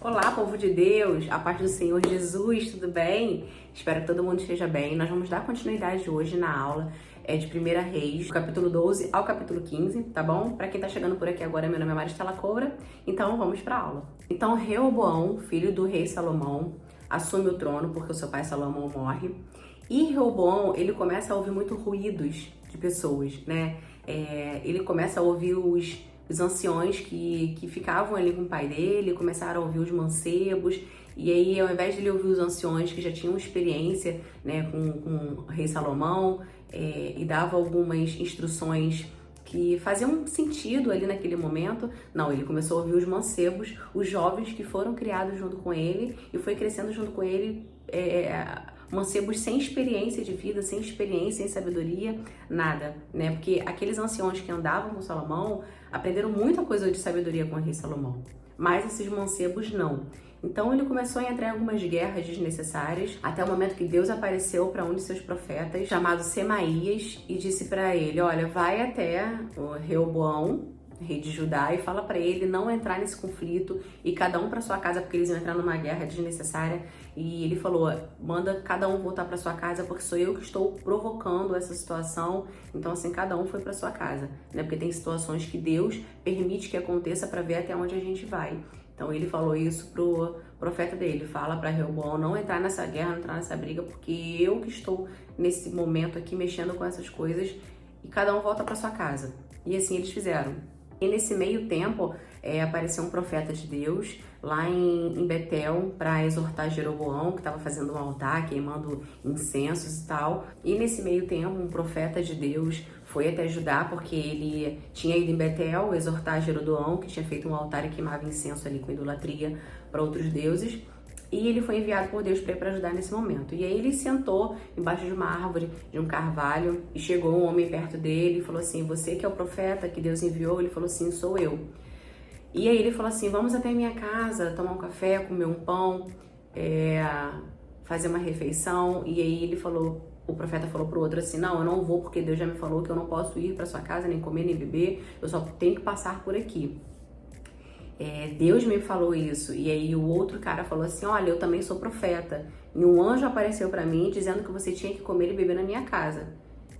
Olá, povo de Deus, a paz do Senhor Jesus, tudo bem? Espero que todo mundo esteja bem. Nós vamos dar continuidade hoje na aula de 1 Reis, do capítulo 12 ao capítulo 15, tá bom? Para quem tá chegando por aqui agora, meu nome é Maristela Coura, então vamos pra aula. Então, Reoboão, filho do rei Salomão, assume o trono porque o seu pai Salomão morre. E Reoboão, ele começa a ouvir muito ruídos de pessoas, né? Ele começa a ouvir os anciões que ficavam ali com o pai dele, começaram a ouvir os mancebos, e aí ao invés de ele ouvir os anciões que já tinham experiência, né, com o rei Salomão, e dava algumas instruções que faziam sentido ali naquele momento, não, ele começou a ouvir os mancebos, os jovens que foram criados junto com ele e foi crescendo junto com ele, mancebos sem experiência de vida, sem experiência, sem sabedoria, nada, né? Porque aqueles anciões que andavam com Salomão aprenderam muita coisa de sabedoria com o rei Salomão, mas esses mancebos não. Então ele começou a entrar em algumas guerras desnecessárias, até o momento que Deus apareceu para um de seus profetas, chamado Semaías, e disse para ele, olha, vai até o Reoboão, rei de Judá, e fala para ele não entrar nesse conflito e cada um para sua casa, porque eles iam entrar numa guerra desnecessária. E ele falou, manda cada um voltar para sua casa, porque sou eu que estou provocando essa situação. Então assim, cada um foi para sua casa, né? Porque tem situações que Deus permite que aconteça para ver até onde a gente vai. Então ele falou isso pro profeta dele, fala para Reoboão não entrar nessa guerra, não entrar nessa briga, porque eu que estou nesse momento aqui mexendo com essas coisas, e cada um volta para sua casa. E assim eles fizeram. E nesse meio tempo, apareceu um profeta de Deus lá em Betel para exortar Jeroboão, que estava fazendo um altar, queimando incensos e tal. E nesse meio tempo, um profeta de Deus foi até Judá, porque ele tinha ido em Betel exortar Jeroboão, que tinha feito um altar e queimava incenso ali com idolatria para outros deuses. E ele foi enviado por Deus para ir para ajudar nesse momento. E aí ele sentou embaixo de uma árvore, de um carvalho, e chegou um homem perto dele e falou assim, você que é o profeta que Deus enviou? Ele falou assim, sou eu. E aí ele falou assim, vamos até minha casa, tomar um café, comer um pão, fazer uma refeição. E aí ele falou, o profeta falou pro outro assim, não, eu não vou porque Deus já me falou que eu não posso ir para sua casa, nem comer, nem beber, eu só tenho que passar por aqui. Deus me falou isso. E aí o outro cara falou assim, olha, eu também sou profeta. E um anjo apareceu pra mim dizendo que você tinha que comer e beber na minha casa.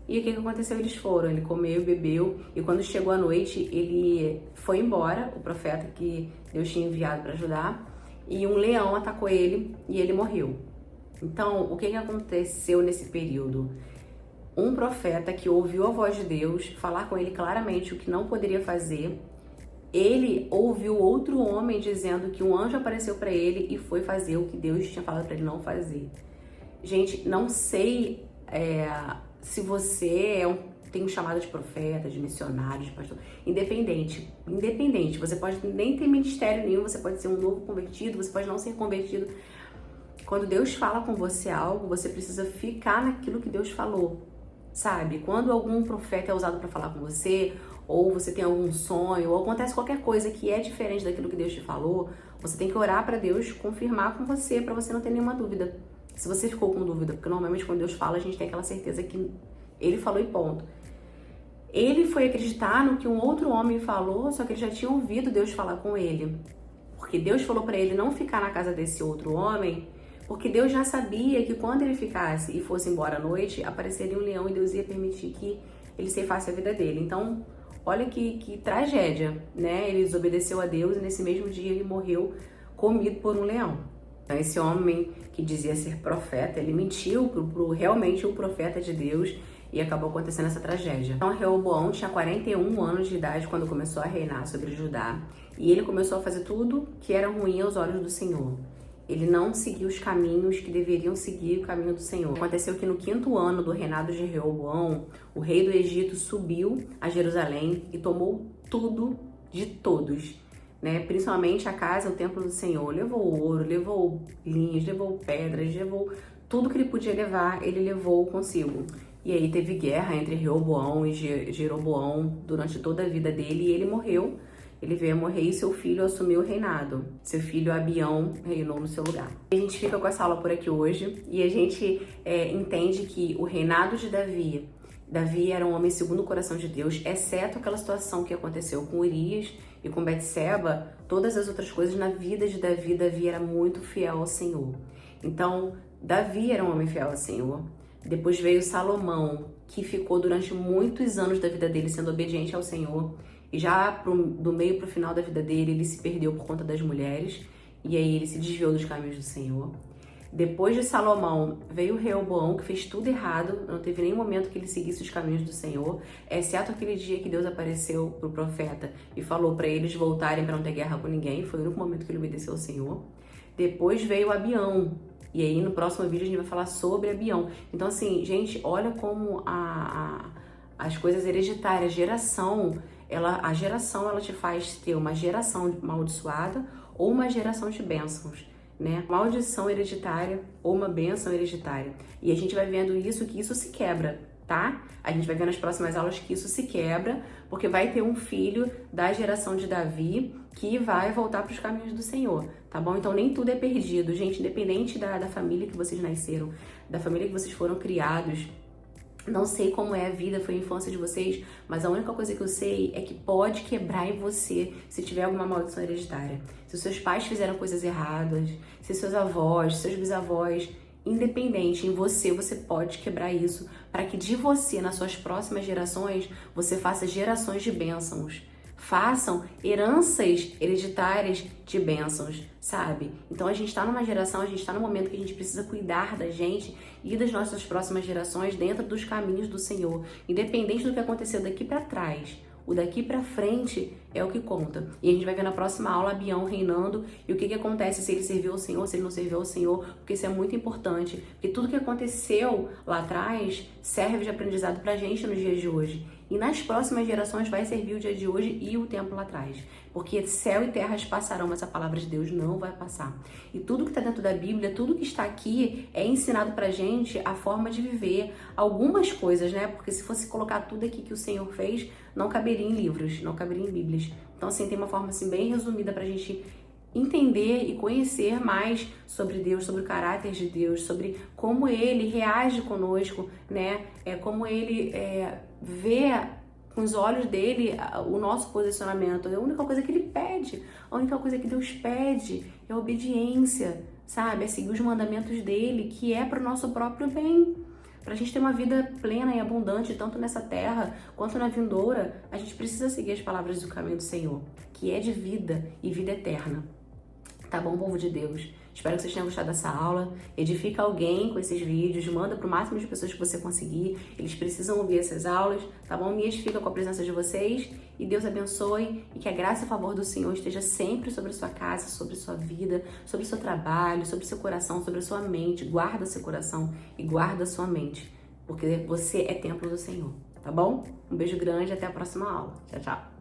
E o que aconteceu? Eles foram, ele comeu, bebeu, e quando chegou a noite, ele foi embora, o profeta que Deus tinha enviado para ajudar, e um leão atacou ele e ele morreu. Então, o que aconteceu nesse período? Um profeta que ouviu a voz de Deus falar com ele claramente o que não poderia fazer, ele ouviu outro homem dizendo que um anjo apareceu para ele e foi fazer o que Deus tinha falado para ele não fazer. Gente, não sei se você tem um chamado de profeta, de missionário, de pastor, independente. Você pode nem ter ministério nenhum, você pode ser um novo convertido, você pode não ser convertido. Quando Deus fala com você algo, você precisa ficar naquilo que Deus falou, sabe? Quando algum profeta é usado para falar com você, ou você tem algum sonho, ou acontece qualquer coisa que é diferente daquilo que Deus te falou, você tem que orar para Deus confirmar com você, para você não ter nenhuma dúvida. Se você ficou com dúvida, porque normalmente quando Deus fala, a gente tem aquela certeza que Ele falou e ponto. Ele foi acreditar no que um outro homem falou, só que ele já tinha ouvido Deus falar com ele. Porque Deus falou para ele não ficar na casa desse outro homem, porque Deus já sabia que quando ele ficasse e fosse embora à noite, apareceria um leão e Deus ia permitir que ele ceifasse a vida dele. Então, olha que tragédia, né? Ele desobedeceu a Deus e nesse mesmo dia ele morreu comido por um leão. Então, esse homem que dizia ser profeta, ele mentiu pro realmente o profeta de Deus e acabou acontecendo essa tragédia. Então, Reoboão tinha 41 anos de idade quando começou a reinar sobre Judá e ele começou a fazer tudo que era ruim aos olhos do Senhor. Ele não seguiu os caminhos que deveriam seguir o caminho do Senhor. Aconteceu que no 5º ano do reinado de Reoboão, o rei do Egito subiu a Jerusalém e tomou tudo de todos, né? Principalmente a casa, o templo do Senhor. Levou ouro, levou linhas, levou pedras, levou tudo que ele podia levar, ele levou consigo. E aí teve guerra entre Reoboão e Jeroboão durante toda a vida dele e ele morreu. Ele veio a morrer e seu filho assumiu o reinado. Seu filho Abião reinou no seu lugar. A gente fica com essa aula por aqui hoje e a gente entende que o reinado de Davi Davi era um homem segundo o coração de Deus, exceto aquela situação que aconteceu com Urias e com Betseba. Todas as outras coisas na vida de Davi, Davi era muito fiel ao Senhor. Então, Davi era um homem fiel ao Senhor. Depois veio Salomão, que ficou durante muitos anos da vida dele sendo obediente ao Senhor. E já do meio para o final da vida dele, ele se perdeu por conta das mulheres. E aí ele se desviou dos caminhos do Senhor. Depois de Salomão, veio Reoboão, que fez tudo errado, não teve nenhum momento que ele seguisse os caminhos do Senhor, exceto aquele dia que Deus apareceu para o profeta e falou para eles voltarem para não ter guerra com ninguém. Foi o único momento que ele obedeceu ao Senhor. Depois veio Abião, e aí no próximo vídeo a gente vai falar sobre Abião. Então assim, gente, olha como as coisas hereditárias, a geração ela te faz ter uma geração amaldiçoada ou uma geração de bênçãos, né? Maldição hereditária ou uma bênção hereditária. E a gente vai vendo isso, que isso se quebra, tá? A gente vai ver nas próximas aulas que isso se quebra, porque vai ter um filho da geração de Davi que vai voltar para os caminhos do Senhor, tá bom? Então nem tudo é perdido, gente, independente da família que vocês nasceram, da família que vocês foram criados. Não sei como é a vida, foi a infância de vocês, mas a única coisa que eu sei é que pode quebrar em você se tiver alguma maldição hereditária. Se os seus pais fizeram coisas erradas, se seus avós, seus bisavós, independente, em você pode quebrar isso para que de você, nas suas próximas gerações, você faça gerações de bênçãos. Façam heranças hereditárias de bênçãos, sabe? Então a gente tá numa geração, a gente tá num momento que a gente precisa cuidar da gente e das nossas próximas gerações dentro dos caminhos do Senhor. Independente do que aconteceu daqui pra trás, o daqui pra frente é o que conta. E a gente vai ver na próxima aula Abião reinando e o que acontece se ele serviu ao Senhor, se ele não serviu ao Senhor, porque isso é muito importante. Porque tudo que aconteceu lá atrás serve de aprendizado pra gente nos dias de hoje. E nas próximas gerações vai servir o dia de hoje e o tempo lá atrás. Porque céu e terras passarão, mas a palavra de Deus não vai passar. E tudo que está dentro da Bíblia, tudo que está aqui é ensinado pra gente a forma de viver algumas coisas, né? Porque se fosse colocar tudo aqui que o Senhor fez, não caberia em livros, não caberia em Bíblias. Então assim, tem uma forma assim bem resumida pra gente entender e conhecer mais sobre Deus, sobre o caráter de Deus, sobre como Ele reage conosco, né? Como Ele vê com os olhos dele o nosso posicionamento. A única coisa que Ele pede, a única coisa que Deus pede é obediência, sabe? É seguir os mandamentos dele, que é para o nosso próprio bem. Para a gente ter uma vida plena e abundante, tanto nessa terra quanto na vindoura, a gente precisa seguir as palavras do caminho do Senhor, que é de vida e vida eterna. Tá bom, povo de Deus? Espero que vocês tenham gostado dessa aula. Edifica alguém com esses vídeos, manda para o máximo de pessoas que você conseguir. Eles precisam ouvir essas aulas, tá bom? Me edifica com a presença de vocês. E Deus abençoe e que a graça e o favor do Senhor esteja sempre sobre a sua casa, sobre a sua vida, sobre o seu trabalho, sobre o seu coração, sobre a sua mente. Guarda seu coração e guarda a sua mente, porque você é templo do Senhor, tá bom? Um beijo grande e até a próxima aula. Tchau, tchau.